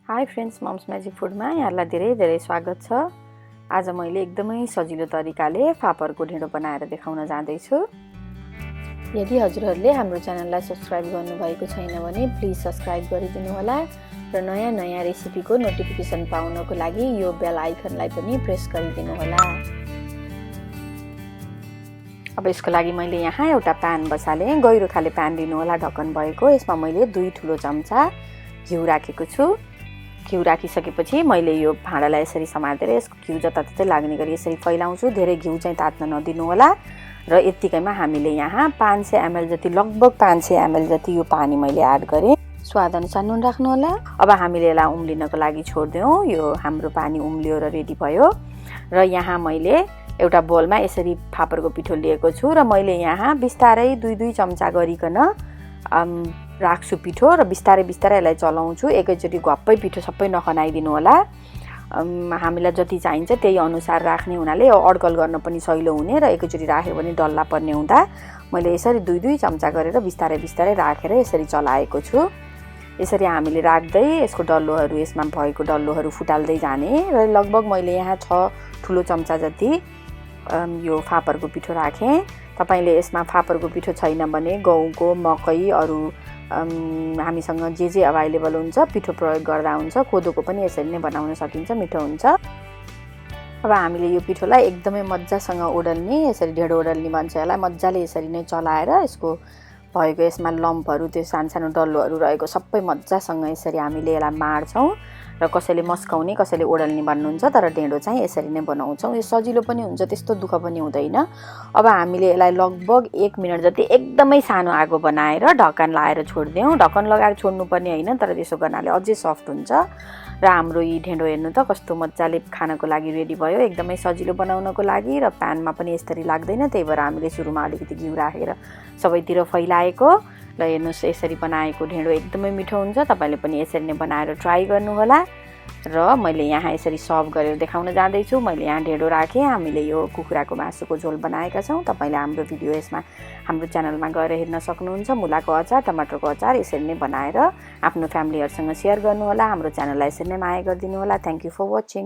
High friends, mums magic फुडमा यहाँलाई धेरै धेरै स्वागत छ। आज मैले एकदमै सजिलो तरिकाले फापरको ढिँडो बनाएर देखाउन जाँदैछु। यदि हजुरहरूले हाम्रो च्यानललाई सब्स्क्राइब गर्नुभएको छैन भने प्लिज सब्स्क्राइब गरिदिनु होला र नयाँ नयाँ रेसिपीको नोटिफिकेसन पाउनको लागि यो बेल आइकनलाई पनि प्रेस गरिदिनु होला। अब यसको लागि मैले यहाँ एउटा प्यान बसालेँ। गहिरो खाले प्यान लिनु होला, ढक्कन भएको। यसमा मैले 2 ठुलो चम्चा घिउ राखेको छु। घिउ राखिसकेपछि मैले यो भाँडालाई यसरी समातेर यसको घिउ जताततै लाग्ने गरी यसरी फैलाउँछु। धेरै घिउ चाहिँ तात्न नदिनु होला। र यतिकैमा हामीले यहाँ 500 ml जति, लगभग 500 ml जति यो पानी मैले एड गरेँ। स्वाद अनुसार नुन राख्नु होला। अब हामीले यसलाई उम्लिनको लागि छोड्दियौँ। यो हाम्रो पानी उम्लियो र रेडी भयो। र यहाँ मैले एउटा बोलमा यसरी फापरको पिठो लिएको छु र मैले यहाँ बिस्तारै 2-2 चम्चा गरिकन राख्छु पिठो र बिस्तारै बिस्तारै यसलाई चलाउँछु। एकैचोटि घप्पै पिठो सबै नखनाइदिनु होला। हामीलाई जति चाहिन्छ त्यही अनुसार राख्ने हुनाले अड्कल गर्न पनि सजिलो हुने र एकैचोटि राख्यो भने डल्ला पर्ने हुँदा मैले यसरी 2-2 चम्चा गरेर बिस्तारै बिस्तारै राखेर यसरी चलाएको छु। यसरी हामीले राख्दै यसको डल्लोहरू, यसमा भएको डल्लोहरू फुटाल्दै जाने र लगभग मैले यहाँ 6 ठुलो चम्चा जति यो फापरको पिठो राखेँ। तपाईले यसमा फापरको पिठो छैन भने गहुँको, मकै, अरू हामीसँग जे अभाइलेबल हुन्छ पिठो प्रयोग गर्दा हुन्छ। कोदोको पनि यसरी नै बनाउन सकिन्छ, मिठो हुन्छ। अब हामीले यो पिठोलाई एकदमै मज्जासँग ओडल्ने, यसरी ढेडो ओडल्ने भन्छ यसलाई, मज्जाले यसरी नै चलाएर यसको भएको यसमा लम्पहरू, त्यो सानो डल्लोहरू रहेको सबै मज्जासँग यसरी हामीले यसलाई माड्छौँ। र कसैले मस्काउने, कसैले ओडल्ने भन्नुहुन्छ, तर ढेँडो चाहिँ यसरी नै बनाउँछौँ। यो सजिलो पनि हुन्छ, त्यस्तो दुःख पनि हुँदैन। अब हामीले यसलाई लगभग 1 मिनट जति एकदमै सानो आगो बनाएर ढक्कन लगाएर छोड्दियौँ। ढक्कन लगाएर छोड्नुपर्ने होइन, तर त्यसो गर्नाले अझै सफ्ट हुन्छ। र हाम्रो यी ढेँडो हेर्नु त कस्तो मज्जाले खानको लागि रेडी भयो। एकदमै सजिलो बनाउनको लागि र प्यानमा पनि यसरी लाग्दैन। त्यही भएर हामीले सुरुमा अलिकति घिउ राखेर सबैतिर फैलाएको। र हेर्नुहोस्, यसरी बनाएको ढेँडो एकदमै मिठो हुन्छ। तपाईले पनि यसरी नै बनाएर ट्राई गर्नुहोला। र मैले यहाँ यसरी सर्भ गरेर देखाउन जाँदैछु। मैले यहाँ ढेँडो राखेँ। हामीले यो कुखुराको मासुको झोल बनाएका छौँ। तपाईले हाम्रो भिडियो यसमा हाम्रो च्यानलमा गएर हेर्न सक्नुहुन्छ। मुलाको अचार, टमाटरको अचार यसरी नै बनाएर आफ्नो फ्यामिलीहरुसँग शेयर गर्नुहोला। हाम्रो च्यानललाई यसरी नै माया गरिदिनु होला। Thank you for watching.